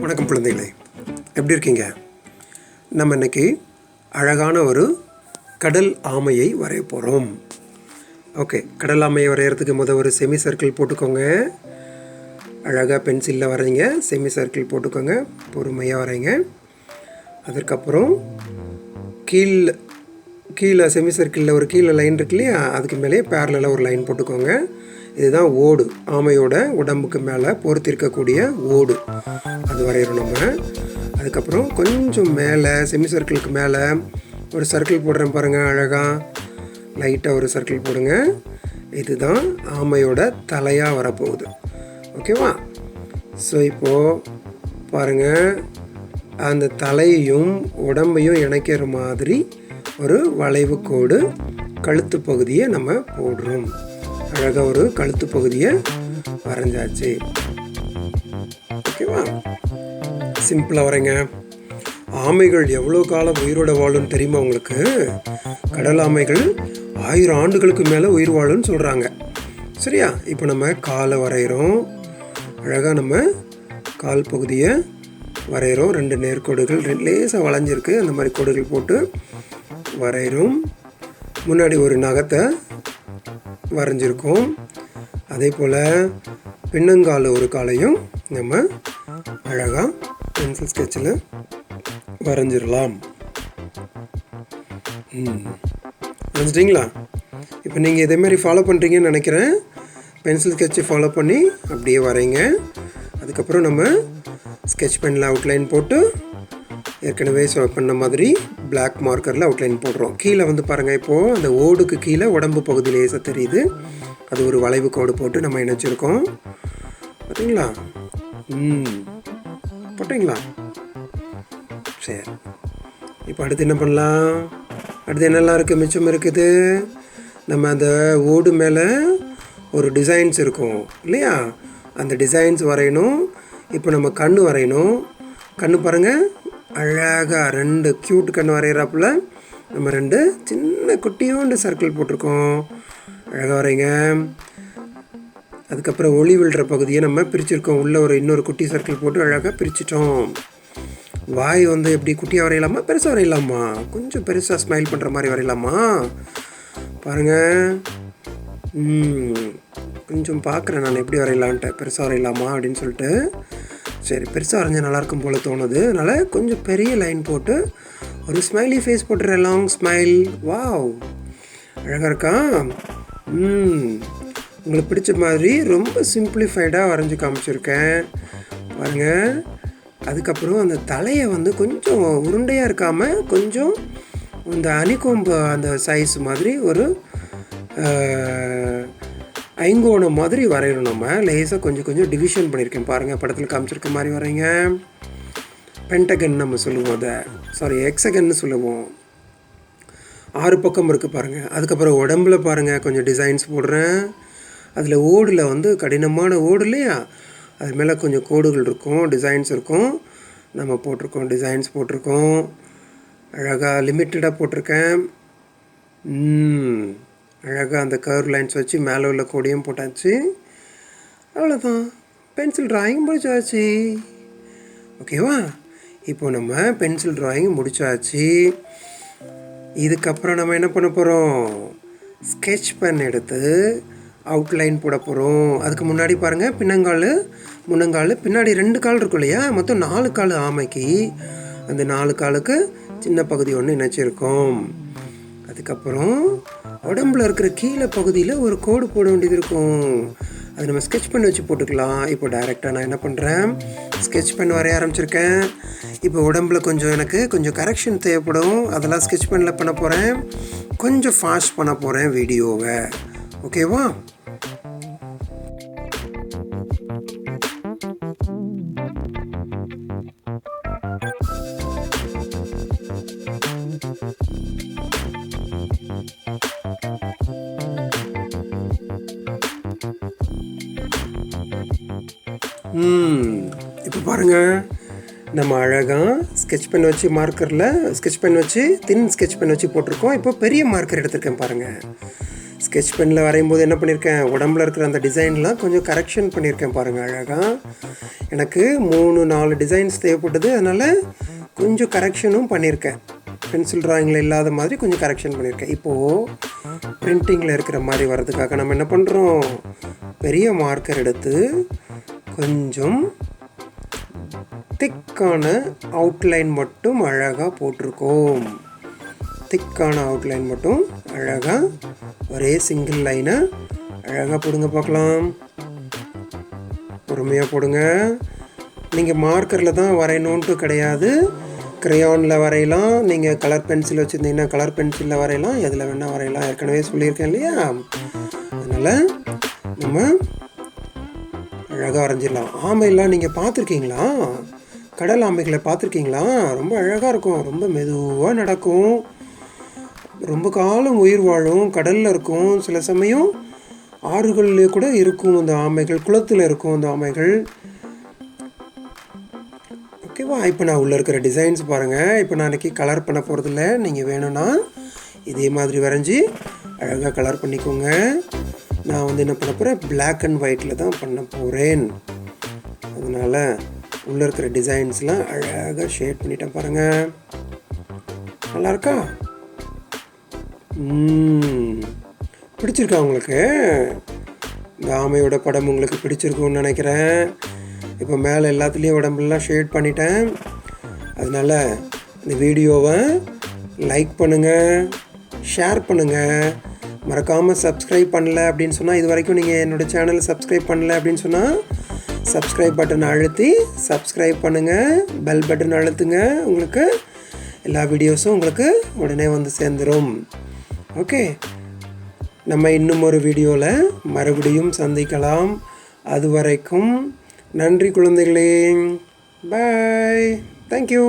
வணக்கம் குழந்தைகளே, எப்படி இருக்கீங்க? நம்ம இன்னைக்கு அழகான ஒரு கடல் ஆமையை வரைய போகிறோம். ஓகே, கடல் ஆமையை வரைகிறதுக்கு ஒரு செமி சர்க்கிள் போட்டுக்கோங்க. அழகாக பென்சிலில் வரைங்க. செமி சர்க்கிள் போட்டுக்கோங்க, பொறுமையாக வரைங்க. அதற்கப்புறம் கீழே செமி சர்க்கிளில் ஒரு கீழே லைன் இருக்கு இல்லையா, அதுக்கு மேலேயே பேரலில் ஒரு லைன் போட்டுக்கோங்க. இதுதான் ஓடு, ஆமையோட உடம்புக்கு மேலே பொறுத்திருக்கக்கூடிய ஓடு, அது வரைகிறோம் நம்ம. அதுக்கப்புறம் கொஞ்சம் மேலே செமி சர்க்கிளுக்கு மேலே ஒரு சர்க்கிள் போடுறேன் பாருங்கள். அழகாக லைட்டாக ஒரு சர்க்கிள் போடுங்க. இதுதான் ஆமையோட தலையாக வரப்போகுது. ஓகேவா? ஸோ இப்போது பாருங்கள், அந்த தலையையும் உடம்பையும் இணைக்கிற மாதிரி ஒரு வளைவு கோடு கழுத்து பகுதியை நம்ம போடுறோம். அழகாக ஒரு கழுத்து பகுதியை வரைஞ்சாச்சு. ஓகேவா? சிம்பிளாக வரைங்க. ஆமைகள் எவ்வளோ காலம் உயிரோட வாழும்னு தெரியுமா உங்களுக்கு? கடல் ஆமைகள் 1000 ஆண்டுகளுக்கு மேலே உயிர் வாழும்னு சொல்கிறாங்க. சரியா? இப்போ நம்ம காலை வரைகிறோம். அழகாக நம்ம கால் பகுதியை வரைகிறோம். 2 நேர்கோடுகள், லேசாக வளைஞ்சிருக்கு, அந்த மாதிரி கோடுகள் போட்டு வரைகிறோம். முன்னாடி ஒரு நகத்தை வரைஞ்சிருக்கோம். அதே போல் பின்னங்கால் ஒரு காலையும் நம்ம அழகாக பென்சில் ஸ்கெட்சில் வரைஞ்சிடலாம். வரைஞ்சிட்டிங்களா? இப்போ நீங்கள் இதேமாதிரி ஃபாலோ பண்ணுறீங்கன்னு நினைக்கிறேன். பென்சில் ஸ்கெட்சை ஃபாலோ பண்ணி அப்படியே வரைங்க. அதுக்கப்புறம் நம்ம ஸ்கெட்ச் பெனில் அவுட்லைன் போட்டு ஏற்கனவே பண்ண மாதிரி பிளாக் மார்க்கரில் அவுட்லைன் போடுறோம். கீழே பாருங்கள், இப்போது அந்த ஓடுக்கு கீழே உடம்பு பகுதி லேசாக தெரியுது. அது ஒரு வளைவு கோடு போட்டு நம்ம இணைச்சிருக்கோம். பார்த்தீங்களா? போட்டிங்களா? சரி, இப்போ அடுத்து என்ன பண்ணலாம்? அடுத்து என்னெல்லாம் இருக்குது, மிச்சம் இருக்குது. நம்ம அந்த ஓடு மேலே ஒரு டிசைன்ஸ் இருக்கும் இல்லையா, அந்த டிசைன்ஸ் வரையணும். இப்போ நம்ம கண் வரையணும். கண் பாருங்கள், அழகாக 2 க்யூட் கண் வரைகிறாப்புல நம்ம 2 சின்ன குட்டியோண்டு சர்க்கிள் போட்டிருக்கோம். அழகாக வரைங்க. அதுக்கப்புறம் ஒளி விழுற பகுதியை நம்ம பிரிச்சுருக்கோம். உள்ளே இன்னொரு குட்டி சர்க்கிள் போட்டு அழகாக பிரிச்சிட்டோம். வாய் எப்படி குட்டியாக வரையலாமா, பெருசாக வரையலாமா? கொஞ்சம் பெருசாக ஸ்மைல் பண்ணுற மாதிரி வரையலாமா? பாருங்கள், கொஞ்சம் பார்க்குறேன் நான் எப்படி வரையலான்ட்டு. பெருசாக வரையலாமா அப்படின்னு சொல்லிட்டு. சரி, பெருசாக வரைஞ்சால் நல்லாயிருக்கும் போல் தோணுது. அதனால் கொஞ்சம் பெரிய லைன் போட்டு ஒரு ஸ்மைலி ஃபேஸ் போட்டுறேன். Long smile. வாவ், அழகாக இருக்கா? உங்களுக்கு பிடிச்ச மாதிரி ரொம்ப சிம்பிளிஃபைடாக வரைஞ்சி காமிச்சிருக்கேன் பாருங்கள். அதுக்கப்புறம் அந்த தலையை கொஞ்சம் உருண்டையாக இருக்காமல் கொஞ்சம் இந்த அணிக்கொம்பு அந்த சைஸ் மாதிரி ஒரு ஐங்கோணம் மாதிரி வரையணும். நம்ம லேசாக கொஞ்சம் டிவிஷன் பண்ணியிருக்கேன் பாருங்கள். படத்தில் காமிச்சிருக்க மாதிரி வரைங்க. பென்டகன் நம்ம சொல்லுவோம், அதை எக்ஸகன்னு சொல்லுவோம். 6 பக்கம் இருக்குது பாருங்கள். அதுக்கப்புறம் உடம்புல பாருங்கள் கொஞ்சம் டிசைன்ஸ் போடுறேன். அதில் ஓடில் கடினமான ஓடு இல்லையா, அது மேலே கொஞ்சம் கோடுகள் இருக்கும், டிசைன்ஸ் இருக்கும். நம்ம டிசைன்ஸ் போட்டிருக்கோம். அழகாக லிமிட்டடாக போட்டிருக்கேன். அழகாக அந்த கர்வ் லைன்ஸ் வச்சு மேலே உள்ள கோடையும் போட்டாச்சு. அவ்வளோதான், பென்சில் ட்ராயிங் முடிச்சாச்சு. ஓகேவா? இப்போ நம்ம பென்சில் ட்ராயிங் முடிச்சாச்சு. இதுக்கப்புறம் நம்ம என்ன பண்ண போகிறோம்? ஸ்கெட்ச் பென் எடுத்து அவுட்லைன் போட போகிறோம். அதுக்கு முன்னாடி பாருங்கள், முன்னங்கால் பின்னாடி 2 கால் இருக்கும் இல்லையா, மொத்தம் 4 கால் ஆமைக்கு. அந்த 4 காலுக்கு சின்ன பகுதி ஒன்று இணைச்சிருக்கோம். அதுக்கப்புறம் உடம்புல இருக்கிற கீழே பகுதியில் ஒரு கோடு போட வேண்டியது இருக்கும். அது நம்ம ஸ்கெட்ச் பென் வச்சு போட்டுக்கலாம். இப்போ டைரெக்டாக நான் என்ன பண்ணுறேன், ஸ்கெட்ச் பென் வரைய ஆரம்பிச்சிருக்கேன். இப்போ உடம்புல எனக்கு கொஞ்சம் கரெக்ஷன் தேவைப்படும். அதெல்லாம் ஸ்கெட்ச் பெனில் பண்ண போகிறேன். கொஞ்சம் ஃபாஸ்ட் பண்ண போகிறேன் வீடியோவை. ஓகேவா? இப்போ பாருங்கள், நம்ம அழகாக ஸ்கெட்ச் பென் வச்சு தின் ஸ்கெட்ச் பென் வச்சு போட்டிருக்கோம். இப்போ பெரிய மார்க்கர் எடுத்திருக்கேன் பாருங்கள். ஸ்கெட்ச் பெனில் வரையும்போது என்ன பண்ணியிருக்கேன், உடம்புல இருக்கிற அந்த டிசைன்லாம் கொஞ்சம் கரெக்ஷன் பண்ணியிருக்கேன் பாருங்கள் அழகாக. எனக்கு 3-4 டிசைன்ஸ் தேவைப்பட்டது, அதனால் கொஞ்சம் கரெக்ஷனும் பண்ணியிருக்கேன். பென்சில் ட்ராயிங்கில் இல்லாத மாதிரி கொஞ்சம் கரெக்ஷன் பண்ணியிருக்கேன். இப்போது பிரிண்டிங்கில் இருக்கிற மாதிரி வர்றதுக்காக நம்ம என்ன பண்ணுறோம், பெரிய மார்க்கர் எடுத்து கொஞ்சம் திக்கான அவுட்லைன் மட்டும் அழகாக போட்டிருக்கோம். திக்கான அவுட்லைன் மட்டும் அழகாக ஒரே சிங்கிள் லைனை அழகாக போடுங்க பார்க்கலாம். பொறுமையாக போடுங்க. நீங்கள் மார்க்கரில் தான் வரையணுன்ட்டு கிடையாது, க்ரையானில் வரையலாம், நீங்கள் கலர் பென்சில் வச்சுருந்தீங்கன்னா கலர் பென்சிலில் வரையலாம், எதில் வேணால் வரையலாம். ஏற்கனவே சொல்லியிருக்கேன் இல்லையா, அதனால் நம்ம அழகாக வரைஞ்சிடலாம். ஆமையெல்லாம் நீங்கள் பார்த்துருக்கீங்களா, கடல் ஆமைகளை பார்த்துருக்கீங்களா? ரொம்ப அழகாக இருக்கும், ரொம்ப மெதுவாக நடக்கும், ரொம்ப காலம் உயிர் வாழும், கடலில் இருக்கும், சில சமயம் ஆறுகளிலே கூட இருக்கும் அந்த ஆமைகள், குளத்தில் இருக்கும் அந்த ஆமைகள். ஓகேவா? இப்போ நான் உள்ளே இருக்கிற டிசைன்ஸ் பாருங்கள். இப்போ நான் இன்றைக்கி கலர் பண்ண போகிறதில்ல, நீங்கள் வேணும்னா இதே மாதிரி வரைஞ்சி அழகாக கலர் பண்ணிக்கோங்க. நான் வந்து என்ன பண்ண போகிறேன், பிளாக் அண்ட் ஒயிட்டில் தான் பண்ண போகிறேன். அதனால் உள்ளே இருக்கிற டிசைன்ஸ்லாம் அழகாக ஷேட் பண்ணிட்டேன் பாருங்கள். நல்லாயிருக்கா? பிடிச்சிருக்கா உங்களுக்கு? இந்த ஆமையோட படம் உங்களுக்கு பிடிச்சிருக்குன்னு நினைக்கிறேன். இப்போ மேலே எல்லாத்துலேயும் உடம்புலாம் ஷேட் பண்ணிட்டேன். அதனால் இந்த வீடியோவை லைக் பண்ணுங்கள், ஷேர் பண்ணுங்கள், மறக்காமல் சப்ஸ்கிரைப் பண்ணல அப்படின்னு சொன்னால், இது வரைக்கும் நீங்கள் என்னோடய சேனலை சப்ஸ்கிரைப் பண்ணல அப்படின்னு சொன்னால் சப்ஸ்கிரைப் பட்டன் அழுத்தி சப்ஸ்கிரைப் பண்ணுங்கள், பெல் பட்டன் அழுத்துங்க. உங்களுக்கு எல்லா வீடியோஸும் உங்களுக்கு உடனே வந்து சேர்ந்துடும். ஓகே, நம்ம இன்னும் ஒரு வீடியோவில் மறுபடியும் சந்திக்கலாம். அது வரைக்கும் நன்றி குழந்தைகளே. பாய். தேங்க்யூ.